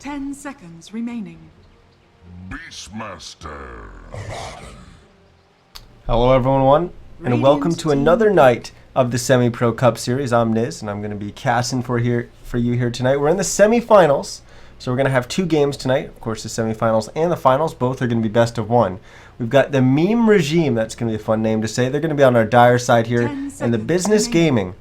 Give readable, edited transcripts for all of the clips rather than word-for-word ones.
10 seconds remaining. Beastmaster. Hello everyone, and welcome to another night of the Semi-Pro Cup Series. I'm Niz, and I'm going to be casting for you here tonight. We're in the semifinals, so we're going to have two games tonight. Of course, the semifinals and the finals, both are going to be best of one. We've got the Meme Regime, that's going to be a fun name to say. They're going to be on our dire side here, and the Business Gaming,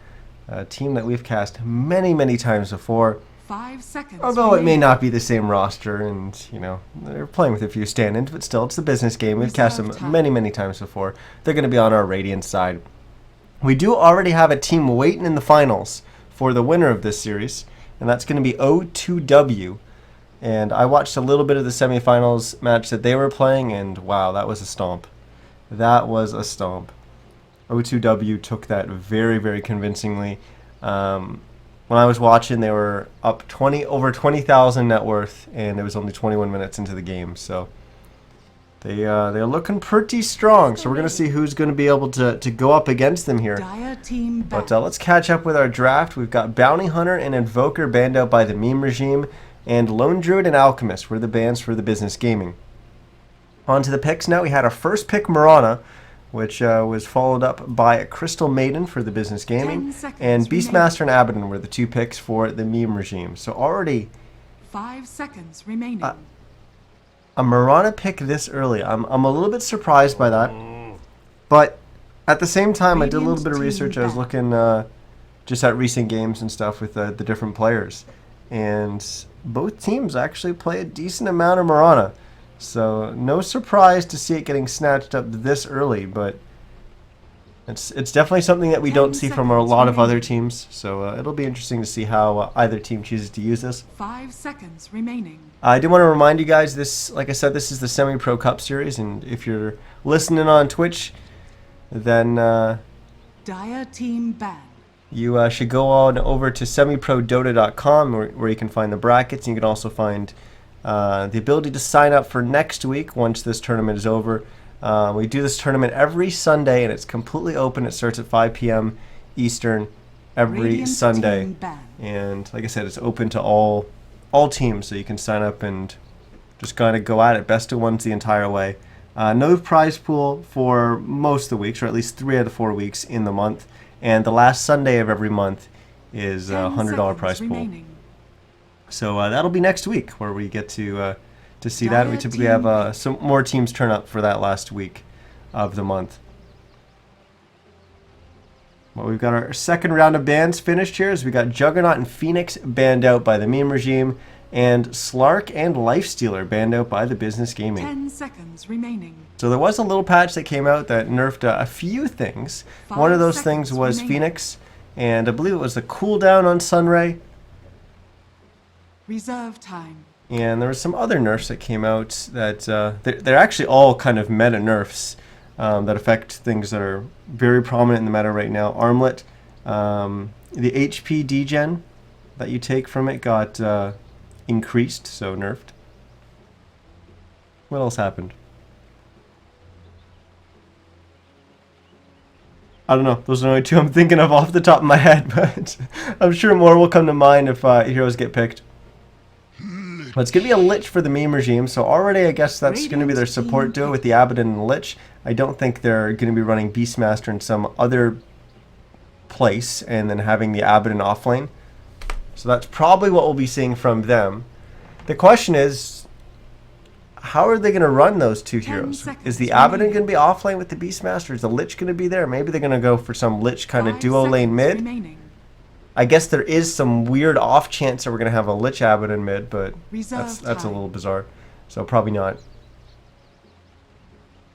a team that we've cast many, many times before. 5 seconds. Although it may not be the same roster, and you know they're playing with a few stand-ins, but still, it's the Business Game. We've cast them many, many times before. They're going to be on our Radiant side. We do already have a team waiting in the finals for the winner of this series, and that's going to be O2W. And I watched a little bit of the semifinals match that they were playing, and wow, that was a stomp. That was a stomp. O2W took that very, very convincingly. When I was watching, they were up over 20,000 net worth, and it was only 21 minutes into the game. So they're looking pretty strong. So we're going to see who's going to be able to go up against them here. But let's catch up with our draft. We've got Bounty Hunter and Invoker banned out by the Meme Regime, and Lone Druid and Alchemist were the bans for the Business Gaming. On to the picks now. We had our first pick, Marana, which was followed up by a Crystal Maiden for the Business Gaming, and Beastmaster and Abaddon were the two picks for the Meme Regime. So already 5 seconds remaining. A Marana pick this early. I'm a little bit surprised by that, but at the same time, I did a little bit of research. I was looking just at recent games and stuff with the different players, and both teams actually play a decent amount of Marana. So no surprise to see it getting snatched up this early, but it's definitely something that we don't see from a lot of other teams. So it'll be interesting to see how either team chooses to use this. 5 seconds remaining. I do want to remind you guys, this, like I said, this is the Semi-Pro Cup Series, and if you're listening on Twitch, then Dire team ban. You should go on over to semiprodota.com where you can find the brackets, and you can also find the ability to sign up for next week once this tournament is over. We do this tournament every Sunday, and it's completely open. It starts at 5 p.m. Eastern every Sunday. And like I said, it's open to all teams, so you can sign up and just kind of go at it. Best of ones the entire way. No prize pool for most of the weeks, or at least 3 out of 4 weeks in the month. And the last Sunday of every month is a $100 prize pool. So that'll be next week where we get to see that. We typically have some more teams turn up for that last week of the month. Well, we've got our second round of bans finished here. As we got Juggernaut and Phoenix banned out by the Meme Regime, and Slark and Lifestealer banned out by the Business Gaming. 10 seconds remaining. So there was a little patch that came out that nerfed a few things. One of those things was Phoenix, and I believe it was the cooldown on Sunray. Reserve time. And there were some other nerfs that came out that they're actually all kind of meta nerfs that affect things that are very prominent in the meta right now. Armlet, the HP degen that you take from it got increased, so nerfed. What else happened? I don't know. Those are the only two I'm thinking of off the top of my head, but I'm sure more will come to mind if heroes get picked. But it's going to be a Lich for the Meme Regime, so already I guess that's going to be their support duo with the Abaddon and Lich. I don't think they're going to be running Beastmaster in some other place and then having the Abaddon offlane. So that's probably what we'll be seeing from them. The question is, how are they going to run those two heroes? Is the Abaddon going to be offlane with the Beastmaster? Is the Lich going to be there? Maybe they're going to go for some Lich kind of duo lane mid. Remaining. I guess there is some weird off chance that we're going to have a Lich Abaddon mid, but that's a little bizarre. So probably not.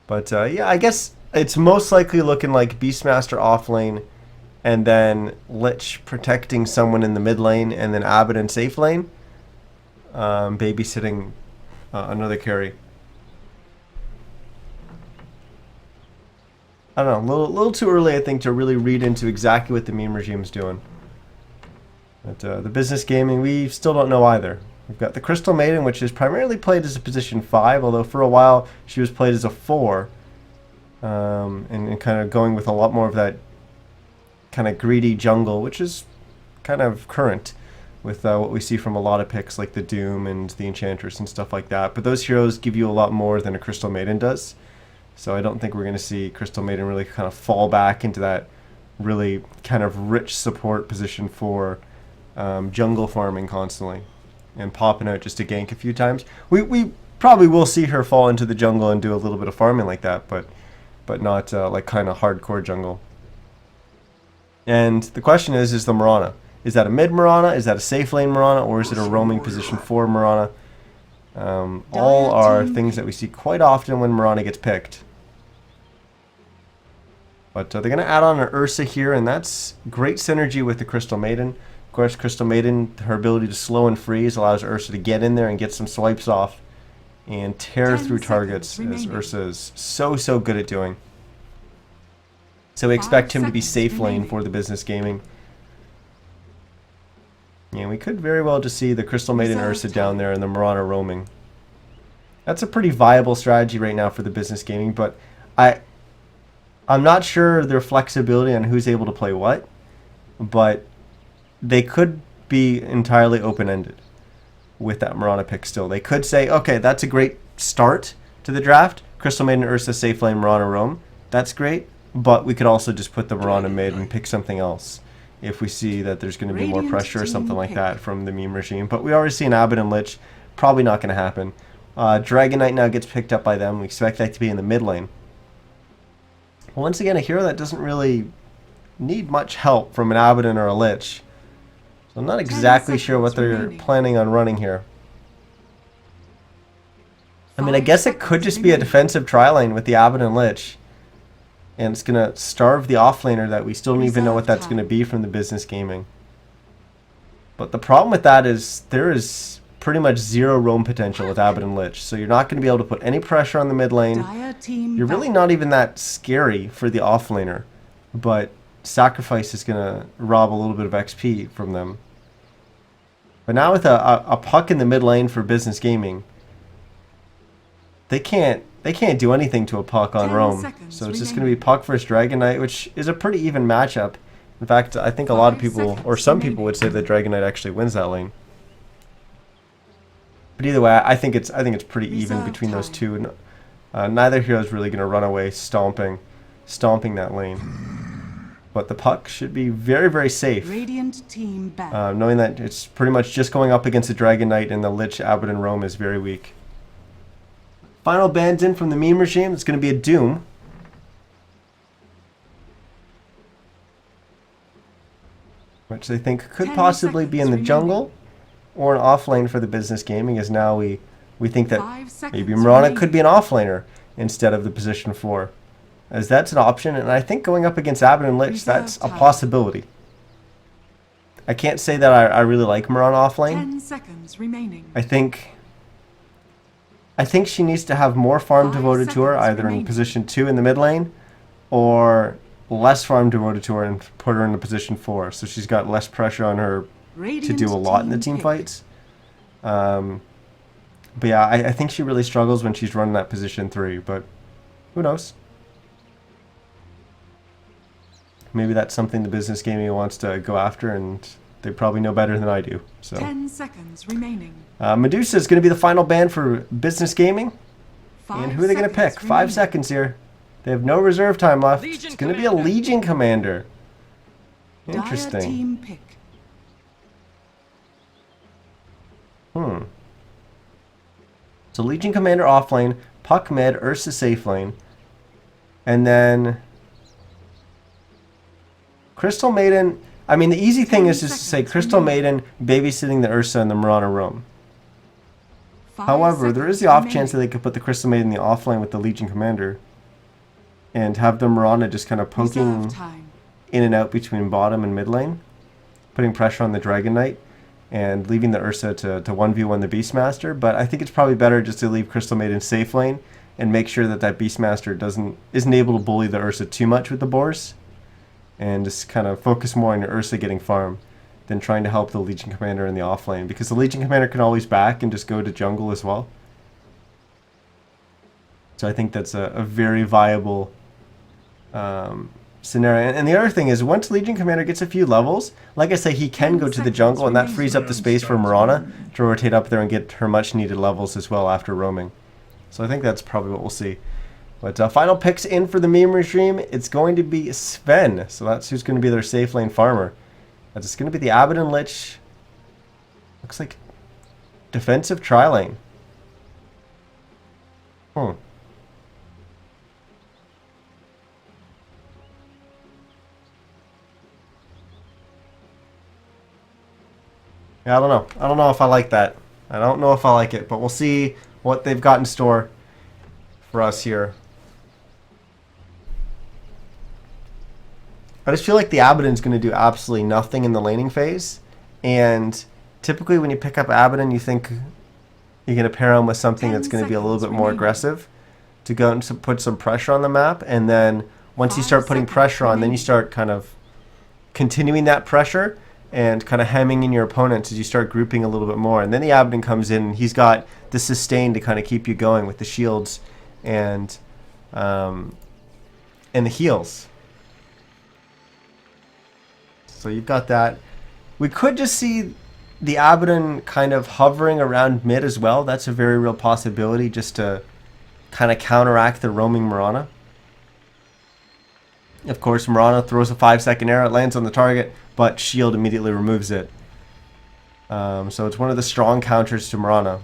But yeah, I guess it's most likely looking like Beastmaster offlane, and then Lich protecting someone in the mid lane, and then Abaddon safe lane, babysitting another carry. I don't know, a little too early, I think, to really read into exactly what the Meme Regime's doing. But the Business Gaming, we still don't know either. We've got the Crystal Maiden, which is primarily played as a position 5, although for a while she was played as a 4, and kind of going with a lot more of that kind of greedy jungle, which is kind of current. with what we see from a lot of picks like the Doom and the Enchantress and stuff like that. But those heroes give you a lot more than a Crystal Maiden does. So I don't think we're going to see Crystal Maiden really kind of fall back into that really kind of rich support position for jungle farming constantly and popping out just to gank a few times. We probably will see her fall into the jungle and do a little bit of farming like that, but not like kind of hardcore jungle. And the question is the Mirana. Is that a mid Mirana? Is that a safe lane Mirana? Or is it a roaming position for Mirana? All are things that we see quite often when Mirana gets picked. But they're going to add on an Ursa here, and that's great synergy with the Crystal Maiden. Of course, Crystal Maiden, her ability to slow and freeze allows Ursa to get in there and get some swipes off and tear through targets, as Ursa is so good at doing. So we expect him to be safe lane for the business gaming. And we could very well just see the Crystal Maiden Ursa down there and the Mirana roaming. That's a pretty viable strategy right now for the business gaming, but I'm not sure their flexibility on who's able to play what, but they could be entirely open-ended with that Mirana pick still. They could say, okay, that's a great start to the draft. Crystal Maiden, Ursa, safe lane, Mirana, roam. That's great, but we could also just put the Mirana mid and pick something else if we see that there's going to be more pressure or something like that from the meme regime. But we already see an Abbott and Lich. Probably not going to happen. Dragon Knight now gets picked up by them. We expect that to be in the mid lane. Once again, a hero that doesn't really need much help from an Abaddon or a Lich. So I'm not exactly sure what they're planning on running here. I mean, I guess it could just be a defensive tri-lane with the Abaddon and Lich. And it's going to starve the offlaner that we still don't even know what that's going to be from the business gaming. But the problem with that is there is pretty much zero roam potential with Abaddon and Lich. So you're not going to be able to put any pressure on the mid lane. You're really not even that scary for the offlaner. But Sacrifice is going to rob a little bit of XP from them. But now with a puck in the mid lane for business gaming, they can't do anything to a puck on roam. So it's just going to be puck versus Dragon Knight, which is a pretty even matchup. In fact, I think a lot of people, or some people would say that Dragon Knight actually wins that lane. But either way, I think it's pretty even between those two. Neither hero is really going to run away stomping that lane. But the puck should be very safe. Knowing that it's pretty much just going up against the Dragon Knight, and the Lich, Abbott, and Roam is very weak. Final bans in from the meme regime. It's going to be a Doom. Which they think could possibly be in the jungle or an offlane for the business gaming, as now we think that maybe Mirana could be an offlaner instead of the position 4. As that's an option, and I think going up against Abbott and Lich, that's a possibility. I can't say that I really like Mirana offlane. 10 seconds remaining. I think she needs to have more farm devoted to her, either in position 2 in the mid lane, or less farm devoted to her and put her in the position 4, so she's got less pressure on her to do a lot in the team fights. But yeah, I think she really struggles when she's running that position 3, but who knows? Maybe that's something the business gaming wants to go after, and they probably know better than I do. So 10 seconds remaining. Medusa is going to be the final ban for business gaming. And who are they going to pick? 5 seconds here. They have no reserve time left. It's going to be a Legion Commander. Interesting. So Legion Commander offlane, Puck mid, Ursa safe lane, and then Crystal Maiden. I mean, the easy thing is just to say Crystal Maiden babysitting the Ursa and the Mirana roam. However, there is the off chance that they could put the Crystal Maiden in the offlane with the Legion Commander and have the Mirana just kind of poking in and out between bottom and mid lane, putting pressure on the Dragon Knight and leaving the Ursa to 1v1 the Beastmaster. But I think it's probably better just to leave Crystal Maiden safe lane and make sure that Beastmaster isn't able to bully the Ursa too much with the Boars, and just kind of focus more on your Ursa getting farm than trying to help the Legion Commander in the offlane, because the Legion Commander can always back and just go to jungle as well. So I think that's a very viable scenario. And the other thing is, once Legion Commander gets a few levels, like I say, he can go to the jungle, and that frees up the space for Mirana to rotate up there and get her much needed levels as well after roaming. So I think that's probably what we'll see. But final picks in for the meme regime, it's going to be Sven. So that's who's going to be their safe lane farmer. That's going to be the Abaddon Lich. Looks like defensive tri-lane. Yeah, I don't know. I don't know if I like that. I don't know if I like it, but we'll see what they've got in store for us here. I just feel like the Abaddon's going to do absolutely nothing in the laning phase. And typically when you pick up Abaddon, you think you're going to pair him with something that's going to be a little bit more aggressive to go and to put some pressure on the map. And then once you start putting pressure on, then you start kind of continuing that pressure and kind of hemming in your opponents as you start grouping a little bit more. And then the Abaddon comes in, and he's got the sustain to kind of keep you going with the shields and the heals. So you've got that. We could just see the Abaddon kind of hovering around mid as well. That's a very real possibility, just to kind of counteract the roaming Mirana. Of course, Mirana throws a 5-second arrow, it lands on the target, but shield immediately removes it. So it's one of the strong counters to Mirana.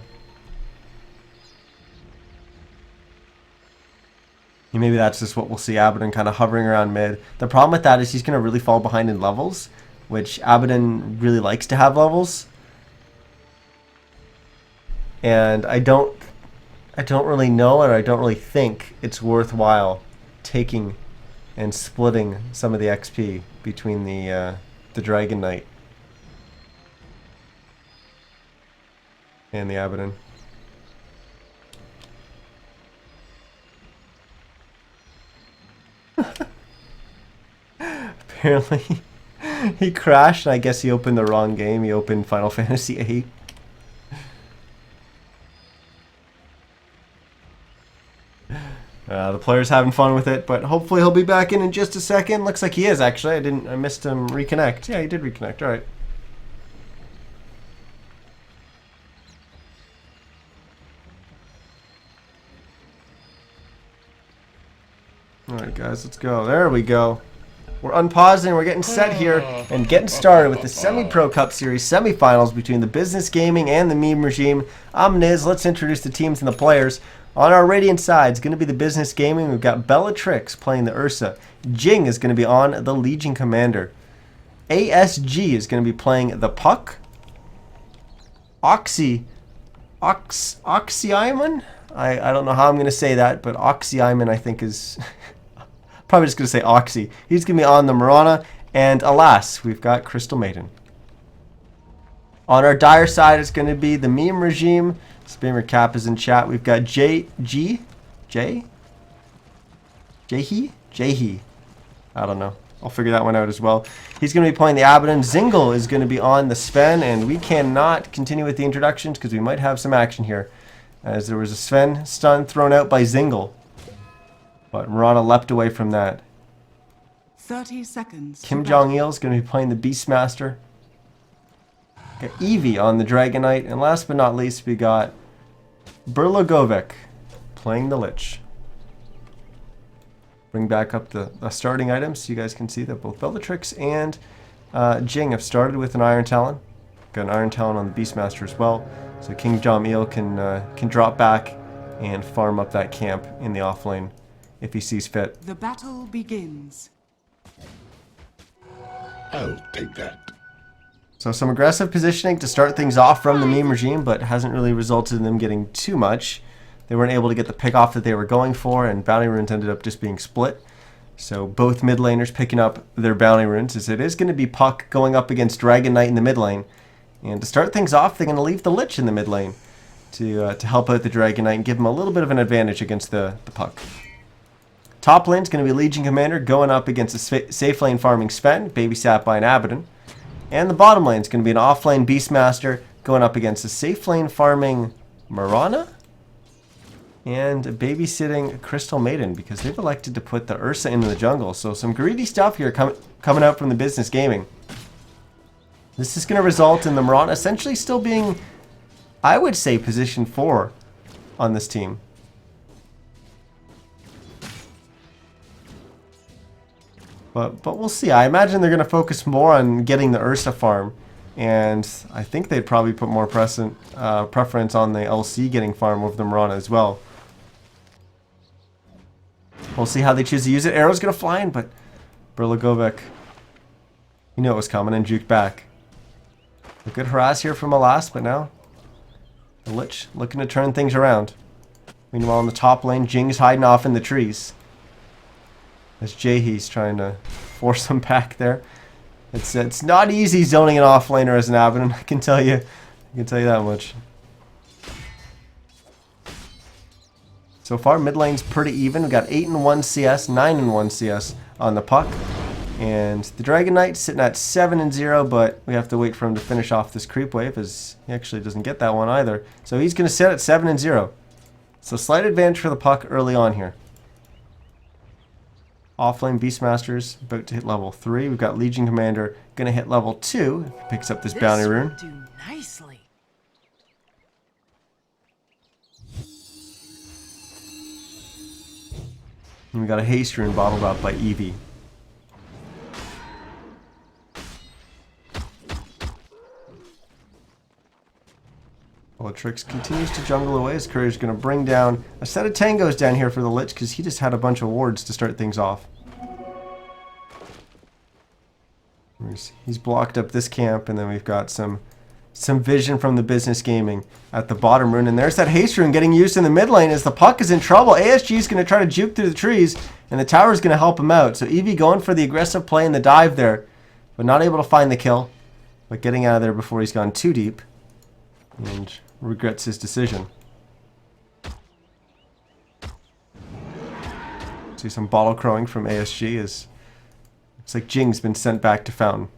And maybe that's just what we'll see, Abaddon kind of hovering around mid. The problem with that is he's going to really fall behind in levels, which Abaddon really likes to have levels. And I don't really know, and I don't really think it's worthwhile taking and splitting some of the XP between the Dragon Knight and the Abaddon. Apparently he crashed, and I guess he opened the wrong game. He opened Final Fantasy VIII. The player's having fun with it, but hopefully he'll be back in just a second. Looks like he is, actually. I missed him reconnect. Yeah, he did reconnect. All right. All right, guys, let's go. There we go. We're unpausing. We're getting set here and getting started with the Semi-Pro Cup Series semifinals between the Business Gaming and the Meme Regime. I'm Niz. Let's introduce the teams and the players. On our Radiant side, it's going to be the Business Gaming. We've got Bellatrix playing the Ursa. Jing is going to be on the Legion Commander. ASG is going to be playing the Puck. Oxyimon? I don't know how I'm going to say that, but Oxyimon I think is... probably just going to say Oxy. He's going to be on the Mirana. And alas, we've got Crystal Maiden. On our Dire side, it's going to be the Meme Regime. Spammer Cap is in chat. We've got Jahi? I don't know. I'll figure that one out as well. He's going to be playing the Abaddon. Zingle is going to be on the Sven, and we cannot continue with the introductions because we might have some action here, as there was a Sven stun thrown out by Zingle. But Mirana leapt away from that. 30 seconds. Kim Jong-il is going to be playing the Beastmaster. Got Eevee on the Dragon Knight. And last but not least, we got Burlagovic playing the Lich. Bring back up the starting items so you guys can see that both Bellatrix and Jing have started with an Iron Talon. Got an Iron Talon on the Beastmaster as well. So King Jong-il can drop back and farm up that camp in the offlane if he sees fit. The battle begins. I'll take that. So some aggressive positioning to start things off from the Meme Regime, but hasn't really resulted in them getting too much. They weren't able to get the pick off that they were going for, and bounty runes ended up just being split. So both mid laners picking up their bounty runes, as it is going to be Puck going up against Dragon Knight in the mid lane. And to start things off, they're going to leave the Lich in the mid lane to help out the Dragon Knight and give him a little bit of an advantage against the Puck. Top lane is going to be Legion Commander going up against a safe lane farming Sven, babysat by an Abaddon. And the bottom lane is going to be an off-lane Beastmaster going up against a safe lane farming Mirana. and babysitting Crystal Maiden because they've elected to put the Ursa into the jungle. So some greedy stuff here coming out from the Business Gaming. This is going to result in the Mirana essentially still being, I would say, position 4 on this team. But we'll see. I imagine they're going to focus more on getting the Ursa farm. And I think they'd probably put more preference on the LC getting farm over the Mirana as well. We'll see how they choose to use it. Arrow's going to fly in, but Berlagovic, you knew it was coming and juked back. A good harass here from Alas, but now the Lich looking to turn things around. Meanwhile, in the top lane, Jing's hiding off in the trees. As Jaehee's trying to force him back there. It's not easy zoning an offlaner as an Abaddon, I can tell you that much. So far, mid lane's pretty even. We got 8-1 CS, 9-1 CS on the puck. And the Dragon Knight sitting at 7-0, but we have to wait for him to finish off this creep wave as he actually doesn't get that one either. So he's going to sit at 7-0. So slight advantage for the puck early on here. Offlane Beastmasters about to hit level 3. We've got Legion Commander going to hit level 2. He picks up this bounty rune. Do nicely. And we got a haste rune bottled up by Eevee. Bellatrix continues to jungle away. His courier's going to bring down a set of tangos down here for the Lich because he just had a bunch of wards to start things off. He's blocked up this camp, and then we've got some vision from the Business Gaming at the bottom rune. And there's that haste rune getting used in the mid lane as the puck is in trouble. ASG is going to try to juke through the trees, and the tower is going to help him out. So Eevee going for the aggressive play and the dive there, but not able to find the kill. But getting out of there before he's gone too deep. And regrets his decision. See some bottle crowing from ASG as looks like Jing's been sent back to Fountain.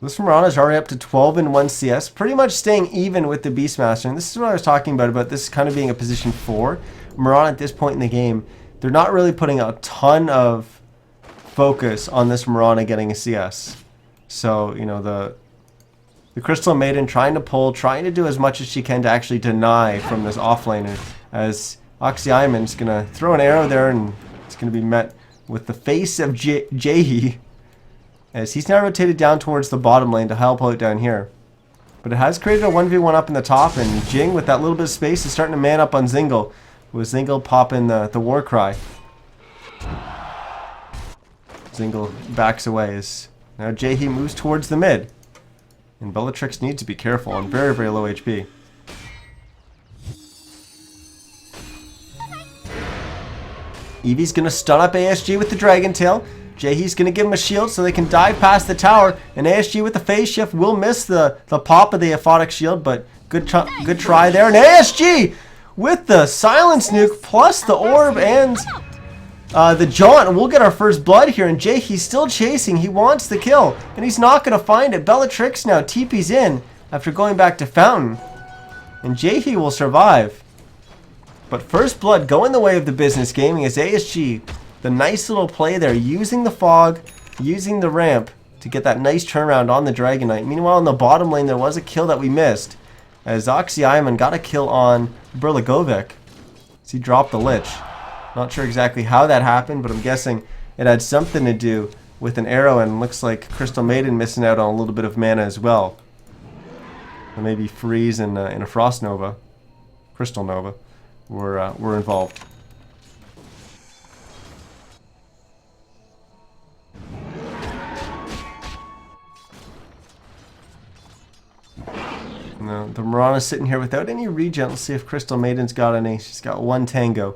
This Mirana is already up to 12-1 CS, pretty much staying even with the Beastmaster. And this is what I was talking about this kind of being a position 4. Mirana at this point in the game, they're not really putting a ton of focus on this Mirana getting a CS. So, you know, the Crystal Maiden trying to pull, trying to do as much as she can to actually deny from this offlaner, as Oxyaimon's going to throw an arrow there, and it's going to be met with the face of Jaehee, as he's now rotated down towards the bottom lane to help out down here. But it has created a 1v1 up in the top, and Jing, with that little bit of space, is starting to man up on Zingle, with Zingle popping the war cry. Zingle backs away as now Jaehee moves towards the mid. And Bellatrix needs to be careful on very, very low HP. Eevee's going to stun up ASG with the Dragon Tail. Jaehee's going to give him a shield so they can dive past the tower. And ASG with the phase shift will miss the pop of the Aphotic Shield, but good try there. And ASG with the Silence Nuke plus the Orb and the Jaunt, and we'll get our first blood here. And Jaehee's still chasing. He wants the kill, and he's not going to find it. Bellatrix now TP's in after going back to Fountain, and Jaehee will survive. But first blood going the way of the Business Gaming is ASG. The nice little play there, using the fog, using the ramp to get that nice turnaround on the Dragon Knight. Meanwhile, in the bottom lane, there was a kill that we missed, as Oxyaiman got a kill on Berlagovic as he dropped the Lich. Not sure exactly how that happened, but I'm guessing it had something to do with an arrow, and looks like Crystal Maiden missing out on a little bit of mana as well. Or maybe Freeze and a Frost Nova, Crystal Nova, were involved. Now, the Mirana's sitting here without any regen. Let's see if Crystal Maiden's got any. She's got one tango.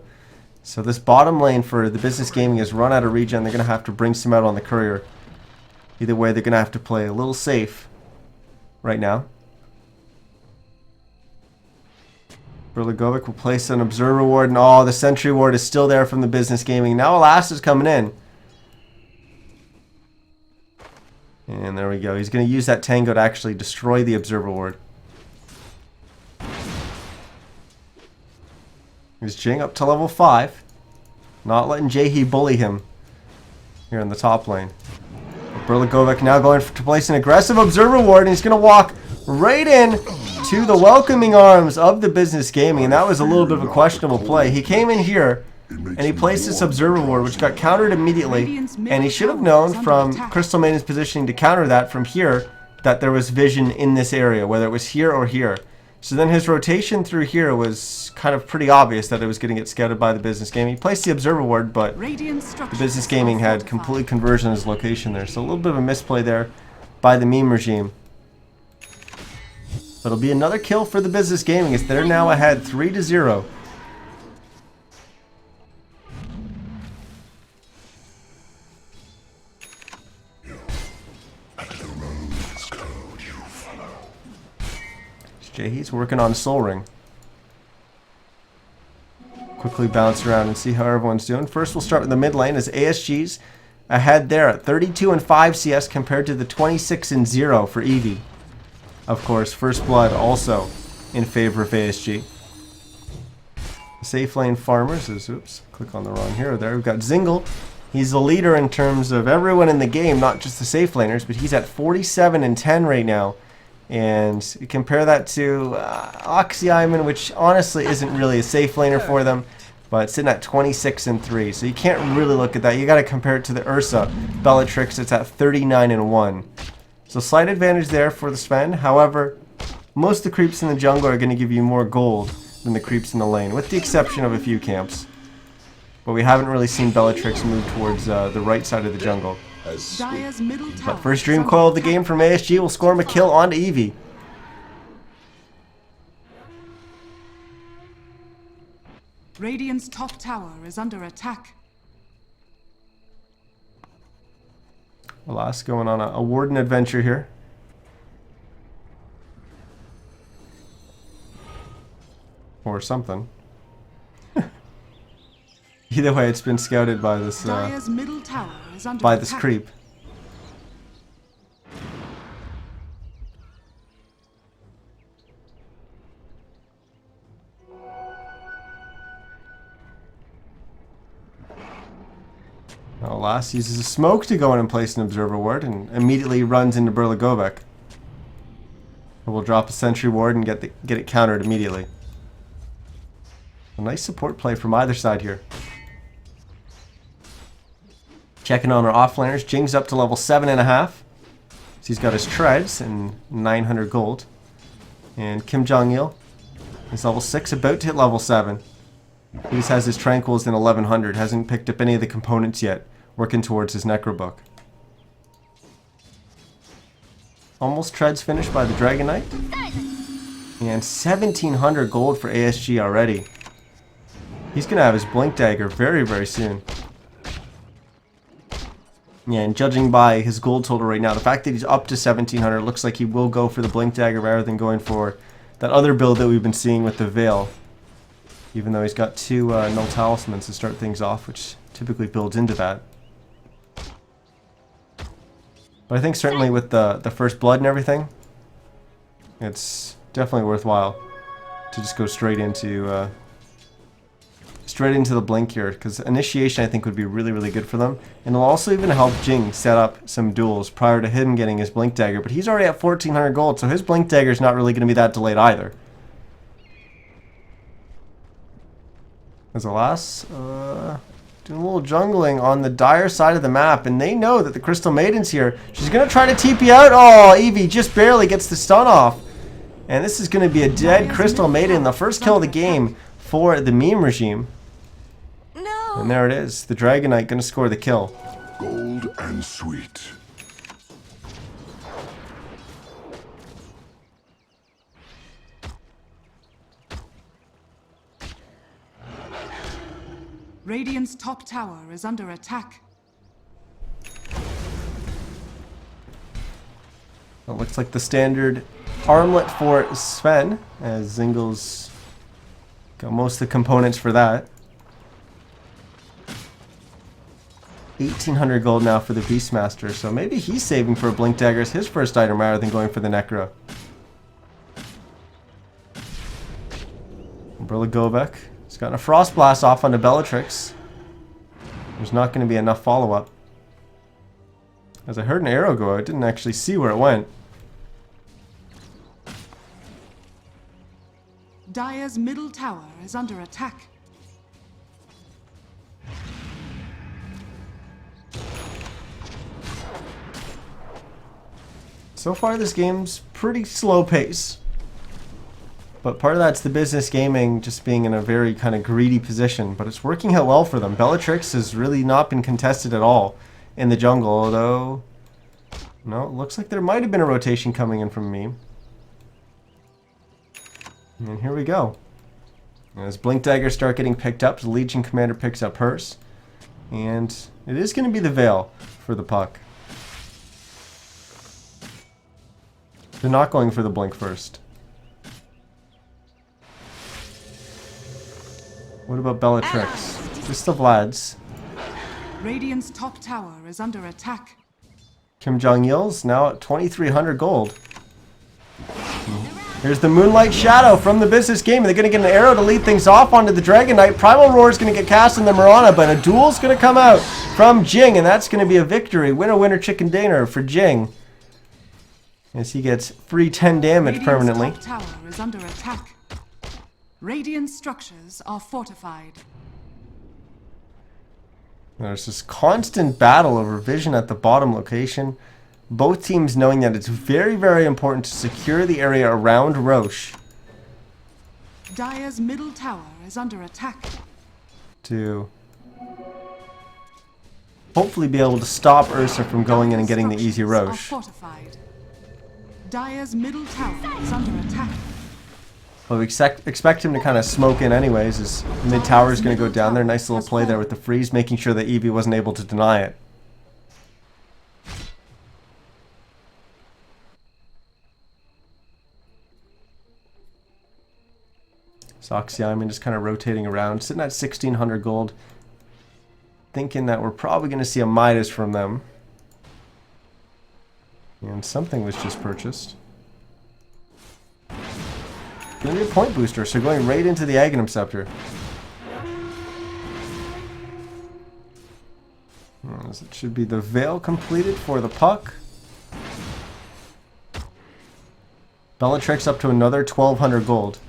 So this bottom lane for the Business Gaming is run out of regen. They're going to have to bring some out on the courier. Either way, they're going to have to play a little safe right now. Berlagovic will place an Observer Ward, and oh, the Sentry Ward is still there from the Business Gaming. Now Alas is coming in. And there we go. He's going to use that Tango to actually destroy the Observer Ward. He's Jing up to level 5. Not letting Jaehy bully him here in the top lane. Berlagovic now going to place an aggressive Observer Ward, and he's going to walk right in to the welcoming arms of the Business Gaming, and that was a little bit of a questionable play. He came in here and he placed this Observer Ward, which got countered immediately, and he should have known from Crystal Maiden's positioning to counter that from here that there was vision in this area, whether it was here or here. So then his rotation through here was kind of pretty obvious that it was going to get scouted by the Business Gaming. He placed the Observer Ward, but the Business Gaming had complete conversion on his location there. So a little bit of a misplay there by the meme regime. But it'll be another kill for the Business Gaming as they're now ahead 3-0. Jaehy's working on Soul Ring. Quickly bounce around and see how everyone's doing. First, we'll start with the mid lane as ASG's ahead there at 32-5 CS compared to the 26-0 for Eevee. Of course, First Blood also in favor of ASG. Safe lane farmers is, oops, click on the wrong hero there. We've got Zingle. He's the leader in terms of everyone in the game, not just the safe laners, but he's at 47-10 right now. And compare that to Oxyaiman, which honestly isn't really a safe laner for them, but sitting at 26-3. So you can't really look at that. You got to compare it to the Ursa Bellatrix. It's at 39-1. So slight advantage there for the Sven. However, most of the creeps in the jungle are going to give you more gold than the creeps in the lane, with the exception of a few camps. But we haven't really seen Bellatrix move towards the right side of the jungle. But first Dream Coil of the game from ASG will score him a kill onto Eevee. Radiant's top tower is under attack. Alas, going on a Warden adventure here. Or something. Either way, it's been scouted by this creep. Now, Lass uses a smoke to go in and place an Observer Ward and immediately runs into Berlagovic. We'll drop a Sentry Ward and get it countered immediately. A nice support play from either side here. Checking on our offlaners. Jing's up to level 7.5. So he's got his treads and 900 gold. And Kim Jong-il is level 6, about to hit level 7. He just has his tranquils in 1100. Hasn't picked up any of the components yet. Working towards his Necro Book. Almost treads finished by the Dragon Knight. And 1700 gold for ASG already. He's going to have his Blink Dagger very, very soon. Yeah, and judging by his gold total right now, the fact that he's up to 1700 looks like he will go for the Blink Dagger rather than going for that other build that we've been seeing with the Veil. Even though he's got 2 Null Talismans to start things off, which typically builds into that. But I think certainly with the First Blood and everything, it's definitely worthwhile to just go straight into the Blink here, because Initiation I think would be really, really good for them. And it'll also even help Jing set up some duels prior to him getting his Blink Dagger. But he's already at 1400 gold, so his Blink Dagger is not really going to be that delayed either. As Alas, doing a little jungling on the dire side of the map, and they know that the Crystal Maiden's here. She's going to try to TP out. Oh, Eevee just barely gets the stun off. And this is going to be a dead Crystal Maiden, the first kill of the game for the meme regime. No. And there it is. The Dragon Knight going to score the kill. Gold and sweet. Radiant's top tower is under attack. It looks like the standard armlet for Sven, as Zingle's got most of the components for that. 1,800 gold now for the Beastmaster, so maybe he's saving for a Blink Dagger as his first item rather than going for the Necro. Brilagovec. He's gotten a Frost Blast off onto Bellatrix. There's not going to be enough follow-up. As I heard an arrow go out, I didn't actually see where it went. Dire's middle tower is under attack. So far this game's pretty slow pace. But part of that's the business gaming just being in a very kind of greedy position. But it's working out well for them. Bellatrix has really not been contested at all in the jungle. Although, no, it looks like there might have been a rotation coming in from me. And here we go. As Blink Daggers start getting picked up, the Legion Commander picks up hers. And it is going to be the Veil for the puck. They're not going for the Blink first. What about Bellatrix? Just the Vlads. Radiant's top tower is under attack. Kim Jong-il's now at 2,300 gold. Here's the Moonlight Shadow from the business game. They're going to get an arrow to lead things off onto the Dragon Knight. Primal Roar is going to get cast in the Mirana, but a duel's going to come out from Jing, and that's going to be a victory. Winner, winner, chicken dinner for Jing. As he gets free 10 damage permanently. Radiant's top tower is under attack. Radiant structures are fortified. There's this constant battle over vision at the bottom location. Both teams knowing that it's very, very important to secure the area around Roche. Dire's middle tower is under attack. To hopefully be able to stop Ursa from going in and getting the easy Roche. Fortified. Dire's middle tower is under attack. Well, we expect him to kind of smoke in anyways, as mid tower is going to go down there. Nice little play there with the freeze, making sure that Eevee wasn't able to deny it. Soxiaman just kind of rotating around, sitting at 1,600 gold. Thinking that we're probably going to see a Midas from them. And something was just purchased. Going to be a point booster, so going right into the Aghanim Scepter. As it should be the Veil completed for the puck. Bellatrix up to another 1,200 gold.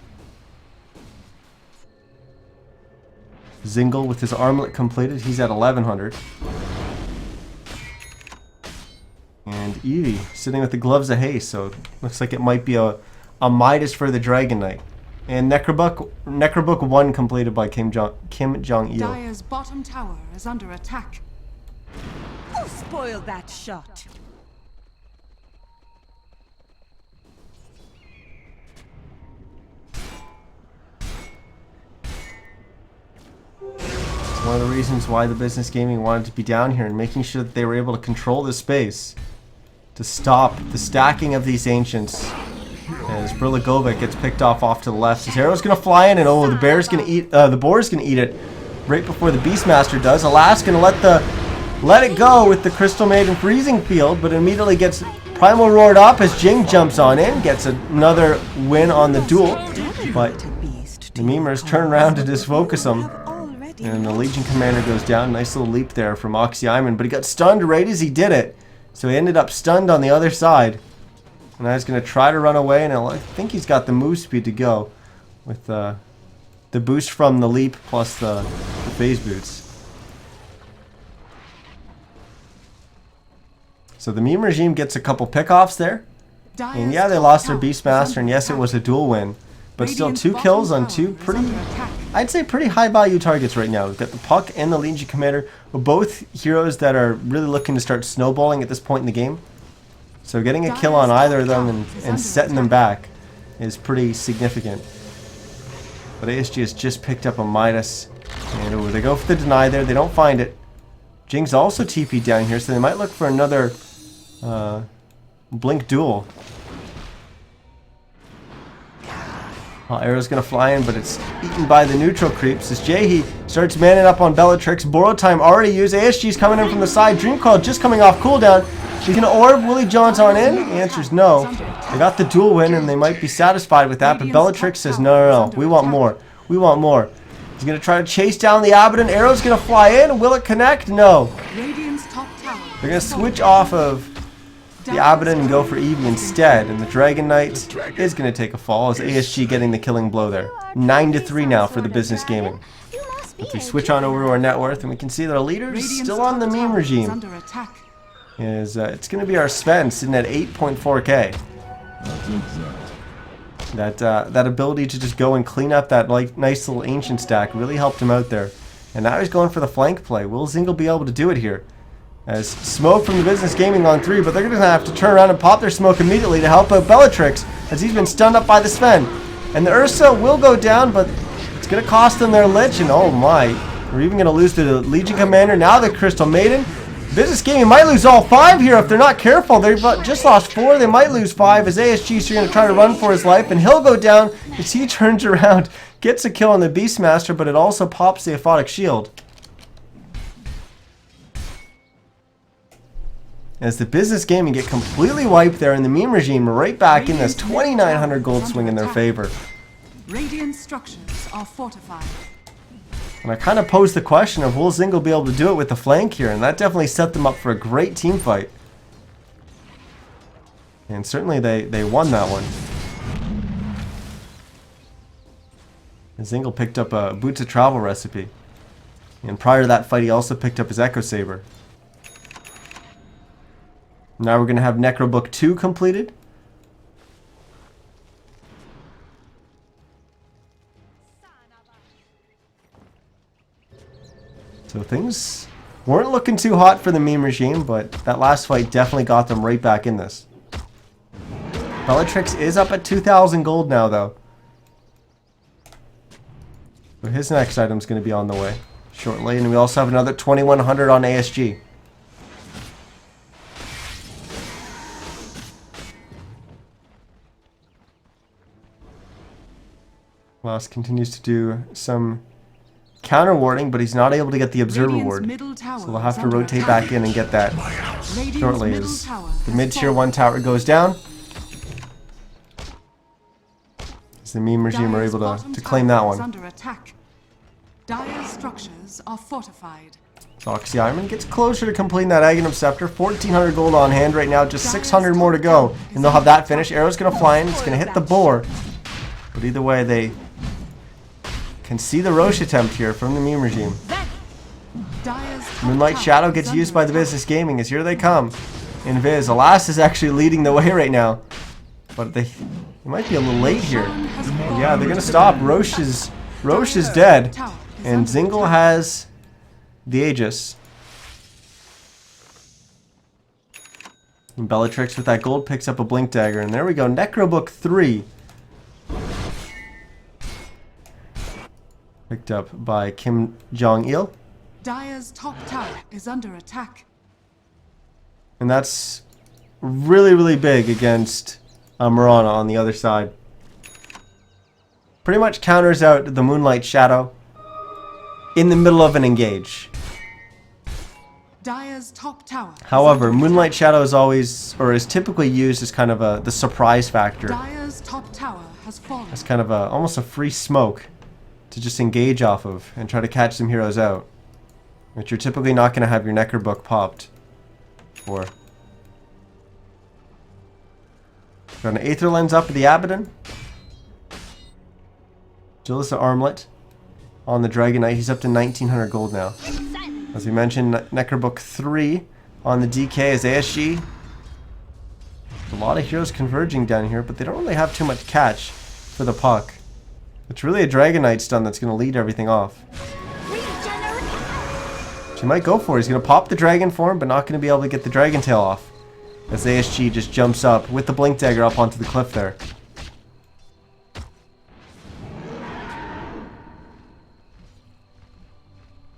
Zingle with his armlet completed, he's at 1,100. And Eevee sitting with the Gloves of Haste, so looks like it might be a Midas for the Dragon Knight. And Necrobook 1 completed by Kim Jong-il. Dire's bottom tower is under attack. Who spoiled that shot? One of the reasons why the business gaming wanted to be down here and making sure that they were able to control the space to stop the stacking of these ancients. As Brilagovec gets picked off to the left, his arrow's gonna fly in, and oh, the boar's gonna eat it right before the Beastmaster does. Alas, gonna let it go with the Crystal Maiden Freezing Field, but immediately gets Primal Roared up as Jing jumps on in, gets another win on the duel. But the Memers turn around to disfocus him. And the Legion Commander goes down. Nice little leap there from Oxyaiman, but he got stunned right as he did it. So he ended up stunned on the other side. And now he's going to try to run away, and I think he's got the move speed to go with the boost from the leap plus the phase boots. So the meme regime gets a couple pickoffs there. And yeah, they lost their Beastmaster, and yes, it was a dual win. But still 2 kills on 2 I'd say pretty high value targets right now. We've got the Puck and the Legion Commander, both heroes that are really looking to start snowballing at this point in the game. So getting a kill on either of them and setting them back is pretty significant. But ASG has just picked up a Midas. And they go for the deny there. They don't find it. Jing's also TP'd down here, so they might look for another Blink duel. Arrow's gonna fly in, but it's eaten by the neutral creeps as Jahi starts manning up on Bellatrix. Borrow time already used. ASG's coming in from the side. Dreamcoil just coming off cooldown. She's gonna orb Willie Johns on in. The answer's no. They got the dual win and they might be satisfied with that, but Bellatrix says no, we want more. We want more. He's gonna try to chase down the Abaddon. Arrow's gonna fly in. Will it connect? No. They're gonna switch off of the Abaddon and go for Eevee instead, and the Dragon Knight is going to take a fall as ASG getting the killing blow there. 9-3 now for the business gaming. If we switch on over to our net worth, and we can see that our leader is still on the meme regime. It's going to be our Sven sitting at 8.4k. That ability to just go and clean up that nice little ancient stack really helped him out there. And now he's going for the flank play. Will Zingle be able to do it here? As smoke from the business gaming on 3, but they're going to have to turn around and pop their smoke immediately to help out Bellatrix as he's been stunned up by the Sven. And the Ursa will go down, but it's going to cost them their Lich, and oh my, we're even going to lose to the Legion Commander, now the Crystal Maiden. Business gaming might lose all 5 here if they're not careful. They've just lost 4, they might lose 5 as ASG's going to try to run for his life, and he'll go down as he turns around, gets a kill on the Beastmaster, but it also pops the Aphotic Shield. As the business gaming get completely wiped there, and the meme regime right back in this 2,900 gold swing in their favor. Radiant structures are fortified. And I kind of posed the question of will Zingle be able to do it with the flank here, and that definitely set them up for a great team fight. And certainly they won that one. And Zingle picked up a Boots of Travel recipe. And prior to that fight, he also picked up his Echo Saber. Now we're going to have Necrobook 2 completed. So things weren't looking too hot for the meme regime, but that last fight definitely got them right back in this. Bellatrix is up at 2,000 gold now, though. So his next item is going to be on the way shortly, and we also have another 2,100 on ASG. Lost continues to do some counter warding, but he's not able to get the Observer ward. So we'll have to rotate back in and get that shortly as the mid-tier 1 tower goes down. As the meme regime are able to claim that one. Dire structures are fortified. Oxy Ironman gets closer to completing that Aghanim Scepter. 1,400 gold on hand right now, just 600 more to go. And they'll have that finished. Arrow's going to fly in, it's going to hit the boar. But either way, they can see the Roche attempt here from the meme regime. Moonlight Shadow gets used by the business gaming as here they come. Invis, Alas is actually leading the way right now. But they might be a little late here. Yeah, they're going to stop. Roche is dead. And Zingle has the Aegis. And Bellatrix with that gold picks up a Blink Dagger. And there we go, Necrobook 3. Picked up by Kim Jong-il. Dire's top tower is under attack. And that's really, really big against Mirana on the other side. Pretty much counters out the Moonlight Shadow in the middle of an engage. Dire's top tower. However, Moonlight Shadow is always, or is typically used as kind of the surprise factor. Dire's top tower has fallen. As kind of almost a free smoke to just engage off of and try to catch some heroes out, which you're typically not going to have your Necrobook popped for. Got an Aether Lens up at the Abaddon. Jalissa Armlet on the Dragon Knight. He's up to 1,900 gold now. As we mentioned, Necrobook 3 on the DK as ASG. A lot of heroes converging down here, but they don't really have too much catch for the puck. It's really a Dragon Knight stun that's going to lead everything off. She might go for it. He's going to pop the Dragon form, but not going to be able to get the Dragon Tail off. As ASG just jumps up with the Blink Dagger up onto the cliff there.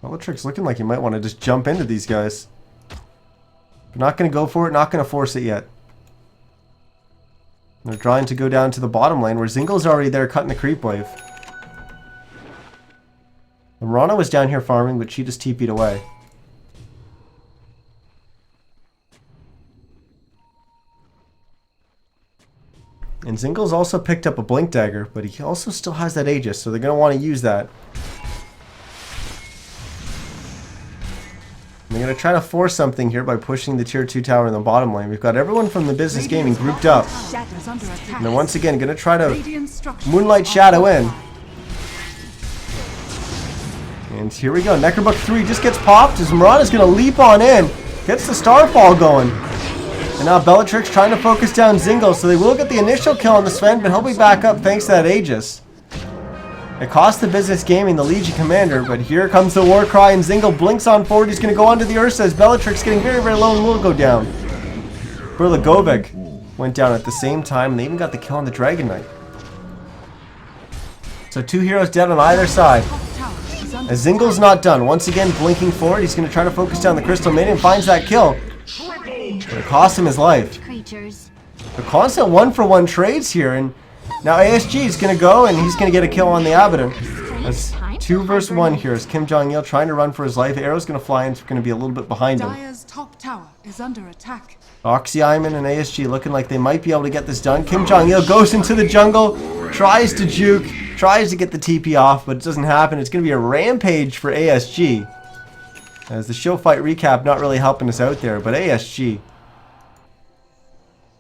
Bellatrix looking like you might want to just jump into these guys. But not going to go for it, not going to force it yet. They're trying to go down to the bottom lane where Zingel's already there cutting the creep wave. Rana was down here farming, but she just TP'd away. And Zingel's also picked up a Blink Dagger, but he also still has that Aegis, so they're going to want to use that. They're going to try to force something here by pushing the tier 2 tower in the bottom lane. We've got everyone from the business gaming grouped up. And they're once again going to try to Moonlight Shadow in. And here we go. Necrobook 3 just gets popped as Mirana's going to leap on in. Gets the Starfall going. And now Bellatrix trying to focus down Zingel, so they will get the initial kill on the Sven, but he'll be back up thanks to that Aegis. It cost the business gaming the Legion Commander, but here comes the war cry, and Zingel blinks on forward. He's going to go onto the Ursa as Bellatrix getting very, very low and will go down. Burlagovic went down at the same time, and they even got the kill on the Dragon Knight. So 2 heroes dead on either side. As Zingel's not done, once again blinking forward, he's going to try to focus down the Crystal Maiden and finds that kill. But it cost him his life. The constant 1-for-1 trades here, and now ASG is going to go and he's going to get a kill on the Abaddon. That's 2 versus 1 here as Kim Jong-il trying to run for his life. Arrow's going to fly and it's going to be a little bit behind him. Dire's top tower is under attack. Oxyaiman and ASG looking like they might be able to get this done. Kim Jong-il goes into the jungle, tries to juke, tries to get the TP off, but it doesn't happen. It's going to be a rampage for ASG. As the show fight recap not really helping us out there, but ASG.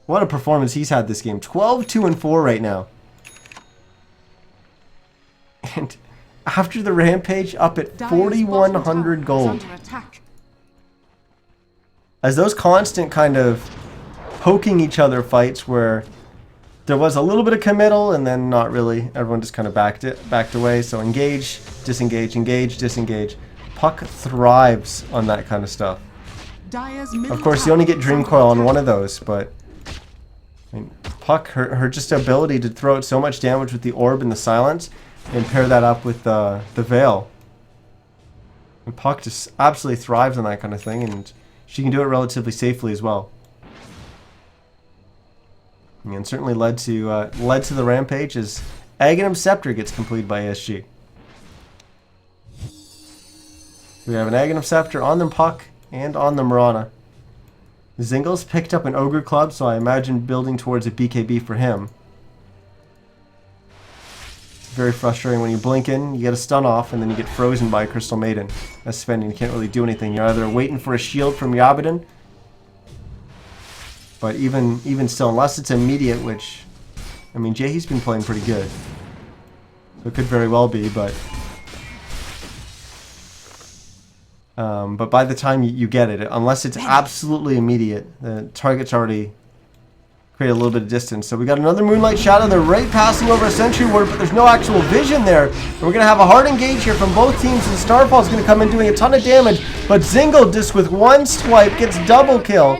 What a performance he's had this game. 12-2-4 right now. And after the rampage, up at 4,100 gold. As those constant kind of poking each other fights where there was a little bit of committal and then not really. Everyone just kind of backed away. So engage, disengage, engage, disengage. Puck thrives on that kind of stuff. Of course, you only get Dream Coil on one of those, but I mean, Puck, her just ability to throw out so much damage with the Orb and the Silence, and pair that up with the Veil. And Puck just absolutely thrives on that kind of thing, and she can do it relatively safely as well. And certainly led to the rampage as Aghanim Scepter gets completed by ASG. We have an Aghanim Scepter on the Puck and on the Mirana. Zingel's picked up an Ogre Club, so I imagine building towards a BKB for him. It's very frustrating when you blink in, you get a stun off, and then you get frozen by a Crystal Maiden. As Sven, you can't really do anything. You're either waiting for a shield from your Abaddon, but even still, unless it's immediate, which, I mean, Jaehe's been playing pretty good. So it could very well be, but by the time you get it, unless it's absolutely immediate, the target's already created a little bit of distance. So we got another Moonlight Shadow. They're right passing over a Sentry Ward, but there's no actual vision there. And we're going to have a hard engage here from both teams, and Starfall's going to come in doing a ton of damage. But Zingel just with one swipe gets double kill.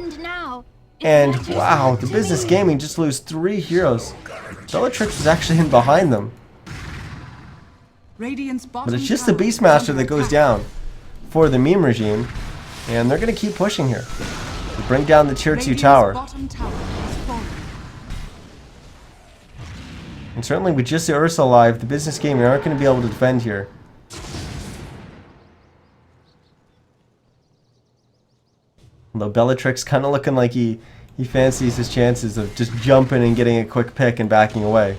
And wow, the business gaming just lose 3 heroes. Bellatrix was actually in behind them. But it's just the Beastmaster that goes down for the meme regime, and they're going to keep pushing here to bring down the tier 2 tower. And certainly with just the Ursa alive, the business gaming aren't going to be able to defend here. Although Bellatrix kind of looking like he fancies his chances of just jumping and getting a quick pick and backing away.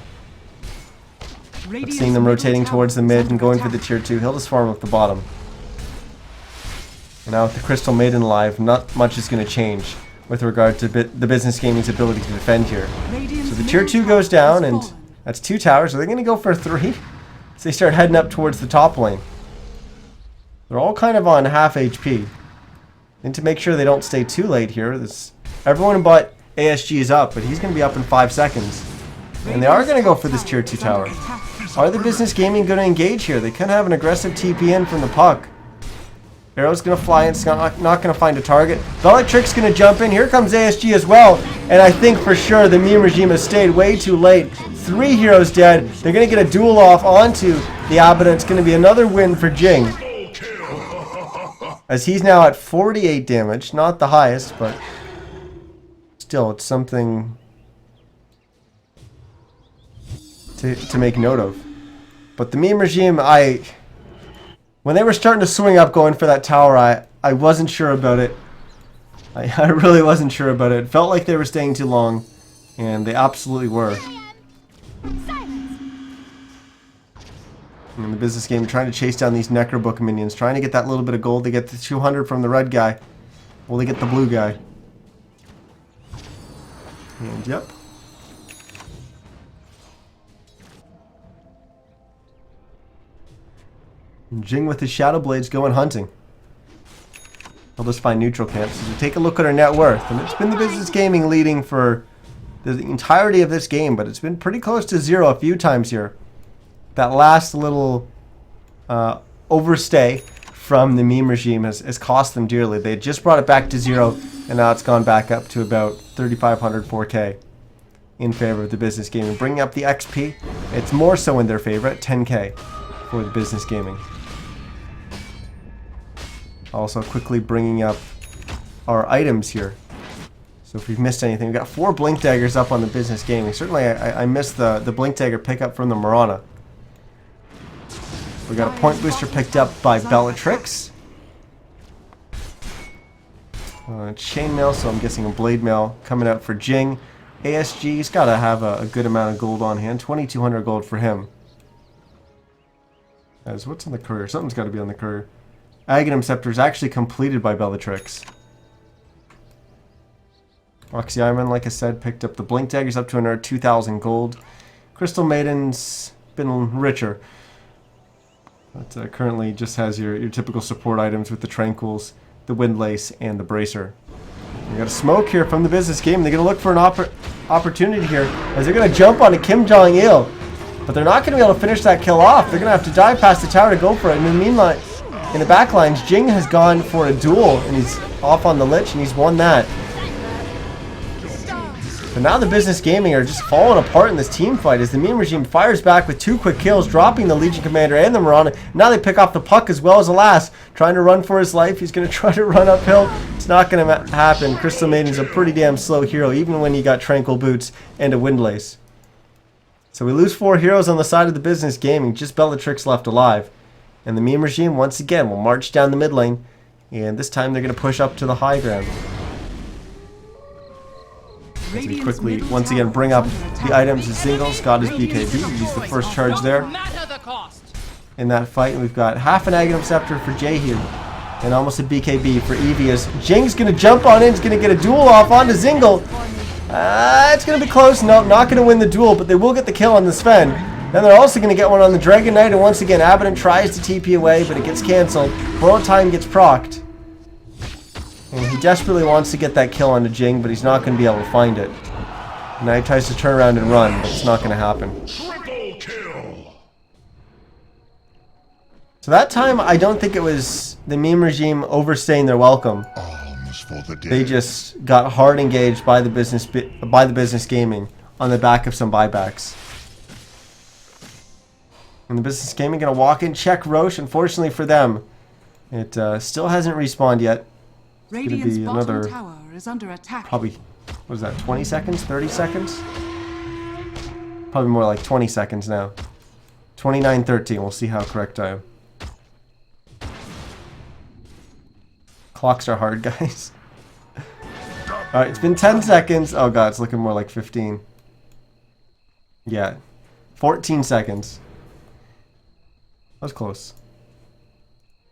But seeing them rotating towards the mid and going for the tier 2, he'll just farm up the bottom. And now with the Crystal Maiden alive, not much is going to change with regard to the business gaming's ability to defend here. So the tier 2 goes down, and that's 2 towers. Are they going to go for 3? So they start heading up towards the top lane. They're all kind of on half HP. And to make sure they don't stay too late here, everyone but ASG is up, but he's going to be up in 5 seconds. And they are going to go for this tier 2 tower. Are the business gaming going to engage here? They can have an aggressive TP in from the Puck. Arrow's going to fly in, it's not going to find a target. Bellatrix going to jump in. Here comes ASG as well. And I think for sure the meme regime has stayed way too late. 3 heroes dead. They're going to get a duel off onto the Abaddon. It's going to be another win for Jing. As he's now at 48 damage. Not the highest, but still it's something to make note of. But the meme regime, when they were starting to swing up going for that tower, I wasn't sure about it. I really wasn't sure about it. It felt like they were staying too long, and they absolutely were. In the business game, trying to chase down these Necrobook minions, trying to get that little bit of gold. They get the 200 from the red guy. Will they get the blue guy? And yep. And Jing with his Shadow Blades going hunting. He'll just find neutral camps. So take a look at our net worth. And it's been the business gaming leading for the entirety of this game, but it's been pretty close to zero a few times here. That last little overstay from the meme regime has cost them dearly. They just brought it back to zero, and now it's gone back up to about 3,500 4K in favor of the business gaming. Bringing up the XP, it's more so in their favor at 10K for the business gaming. Also quickly bringing up our items here. So if we've missed anything, we've got 4 Blink Daggers up on the business gaming. Certainly I missed the Blink Dagger pickup from the Marana. We got a point booster picked up by Bellatrix. Chainmail, so I'm guessing a blade mail coming out for Jing. ASG's got to have a good amount of gold on hand. 2,200 gold for him. As what's on the courier? Something's got to be on the courier. Aghanim Scepter is actually completed by Bellatrix. Oxyarman, like I said, picked up the Blink Daggers up to another 2,000 gold. Crystal Maiden's been richer. But currently just has your typical support items with the Tranquils, the Windlace, and the Bracer. We got a smoke here from the business game. They're going to look for an opportunity here as they're going to jump onto Kim Jong-il. But they're not going to be able to finish that kill off. They're going to have to dive past the tower to go for it. And in the meanwhile, in the back lines, Jing has gone for a duel, and he's off on the Lich, and he's won that. But now the business gaming are just falling apart in this team fight as the meme regime fires back with 2 quick kills, dropping the Legion Commander and the Marana. Now they pick off the Puck as well as Alas, trying to run for his life. He's going to try to run uphill. It's not going to happen. Crystal Maiden's a pretty damn slow hero, even when you got Tranquil Boots and a Windlace. So we lose 4 heroes on the side of the business gaming, just Bellatrix left alive. And the meme regime, once again, will march down the mid lane, and this time they're going to push up to the high ground. As we quickly, once again, bring up the items as singles. Got his BKB. He's the first charge there in that fight. And we've got half an Aghanim Scepter for Jaehyun and almost a BKB for Eevee as Jing's going to jump on in. He's going to get a duel off onto Zingle. It's going to be close. No, not going to win the duel, but they will get the kill on the Sven. Then they're also going to get one on the Dragon Knight. And once again, Abaddon tries to TP away, but it gets cancelled. Borrowed Time gets procced. And he desperately wants to get that kill onto Jing, but he's not going to be able to find it. Now he tries to turn around and run, but it's not going to happen. Triple kill. So that time, I don't think it was the meme regime overstaying their welcome. Alms for the dead. They just got hard engaged by the business gaming on the back of some buybacks. And the business gaming going to walk in, check Roche. Unfortunately for them, it still hasn't respawned yet. Radiant's be bottom another tower is under attack. Probably, what is that, 20 seconds? 30 seconds? Probably more like 20 seconds now. 29:13. We'll see how correct I am. Clocks are hard, guys. Alright, it's been 10 seconds. Oh god, it's looking more like 15. Yeah. 14 seconds. That was close.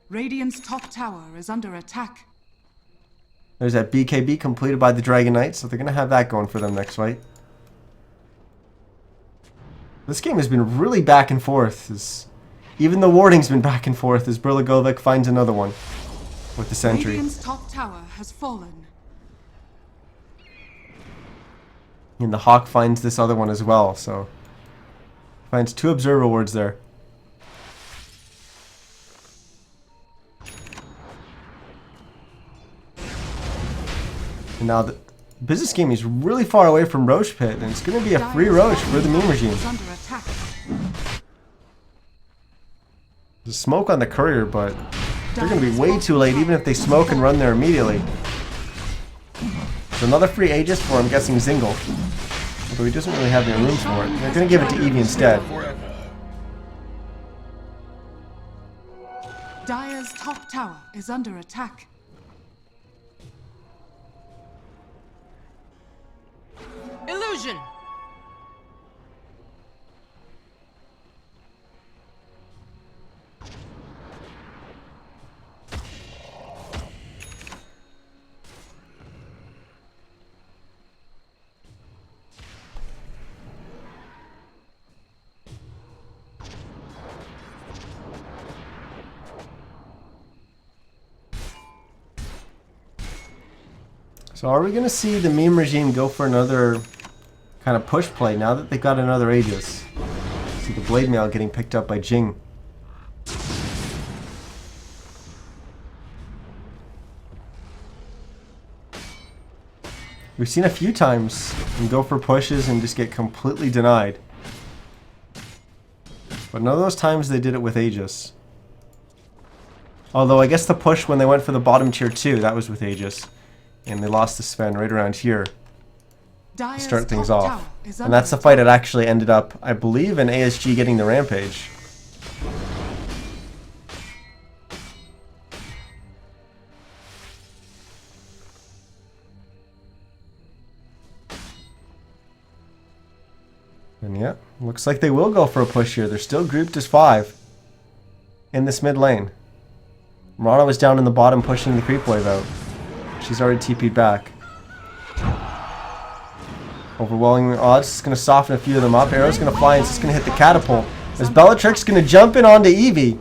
Radiant's top tower is under attack. There's that BKB completed by the Dragon Knight, so they're going to have that going for them next fight. This game has been really back and forth. Even the warding's been back and forth as Brilagovic finds another one with the sentry. Radiant's top tower has fallen. And the Hawk finds this other one as well, so finds 2 observer wards there. And now the business game is really far away from Roche Pit, and it's going to be a free Roche for the meme regime. There's smoke on the courier, but they're going to be way too late, even if they smoke and run there immediately. So another free Aegis for, I'm guessing, Zingle. Although he doesn't really have any room for it. They're going to give it to Eevee instead. Dire's top tower is under attack. Illusion! So are we going to see the meme regime go for another kind of push play now that they got another Aegis? See the Blade Mail getting picked up by Jing. We've seen a few times them go for pushes and just get completely denied. But none of those times they did it with Aegis. Although I guess the push when they went for the bottom tier 2, that was with Aegis. And they lost the Sven right around here to start things off. And that's the fight that actually ended up, I believe, in ASG getting the Rampage. And yeah, looks like they will go for a push here. They're still grouped as 5 in this mid lane. Mirana was down in the bottom pushing the creep wave out. She's already TP'd back. Overwhelming odds. It's going to soften a few of them up. Arrow's going to fly and it's going to hit the catapult. As Bellatrix going to jump in onto Eevee.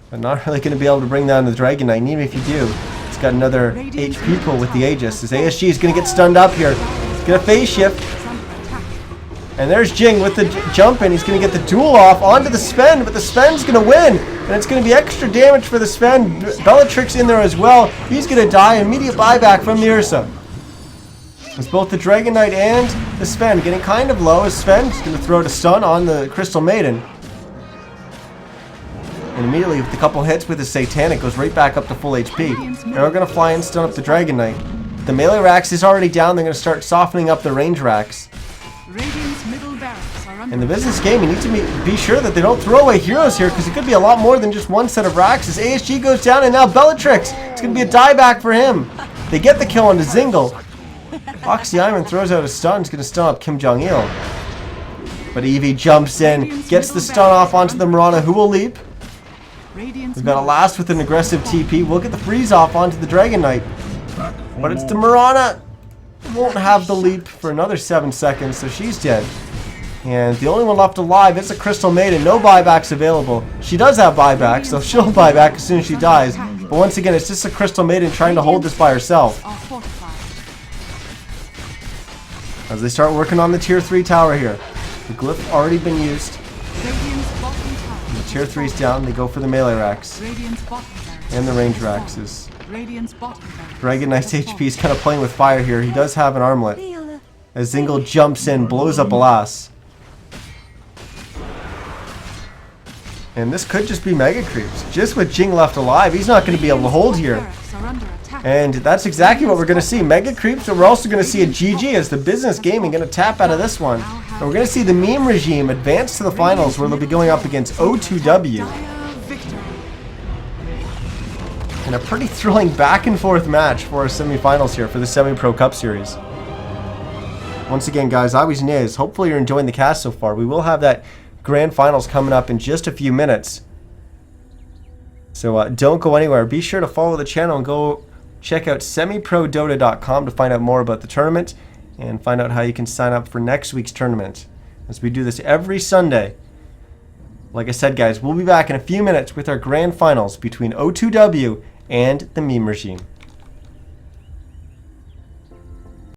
But not really going to be able to bring down the Dragon Knight. And even if you do, it's got another HP pull with the Aegis. As ASG is going to get stunned up here. It's going to phase shift. And there's Jing with the jump in. He's going to get the duel off onto the Sven, but the Sven's going to win. And it's going to be extra damage for the Sven. Bellatrix in there as well. He's going to die. Immediate buyback from the Ursa. It's both the Dragon Knight and the Sven getting kind of low as Sven's going to throw a stun on the Crystal Maiden. And immediately with a couple hits with his Satanic goes right back up to full HP. And we're going to fly and stun up the Dragon Knight. The melee racks is already down. They're going to start softening up the range racks. In the business game, you need to be sure that they don't throw away heroes here because it could be a lot more than just one set of racks. As ASG goes down and now Bellatrix. It's going to be a dieback for him. They get the kill on the Zingle. Oxyaiman throws out a stun. It's going to stun up Kim Jong-il. But Eevee jumps in, gets the stun off onto the Mirana, who will leap. We've got a last with an aggressive TP. We'll get the freeze off onto the Dragon Knight. But it's the Mirana. Won't have the leap for another 7 seconds, so she's dead. And the only one left alive is the Crystal Maiden. No buybacks available. She does have buybacks, so she'll buy back as soon as she dies. But once again, it's just a Crystal Maiden trying to hold this by herself. As they start working on the tier 3 tower here. The glyph already been used. And the tier 3's down. They go for the melee racks. And the range racks. Dragon Knight's HP is kind of playing with fire here. He does have an armlet. As Zingle jumps in, blows up Alas. And this could just be Mega Creeps. Just with Jing left alive, he's not going to be able to hold here. And that's exactly what we're going to see. Mega Creeps, but we're also going to see a GG as the Business Gaming going to tap out of this one. And we're going to see the meme regime advance to the finals where they'll be going up against O2W. And a pretty thrilling back and forth match for our semifinals here for the Semi-Pro Cup Series. Once again, guys, I was Niz. Hopefully you're enjoying the cast so far. We will have that Grand Finals coming up in just a few minutes. So don't go anywhere. Be sure to follow the channel and go check out semiprodota.com to find out more about the tournament and find out how you can sign up for next week's tournament. As we do this every Sunday. Like I said, guys, we'll be back in a few minutes with our Grand Finals between O2W and the meme regime.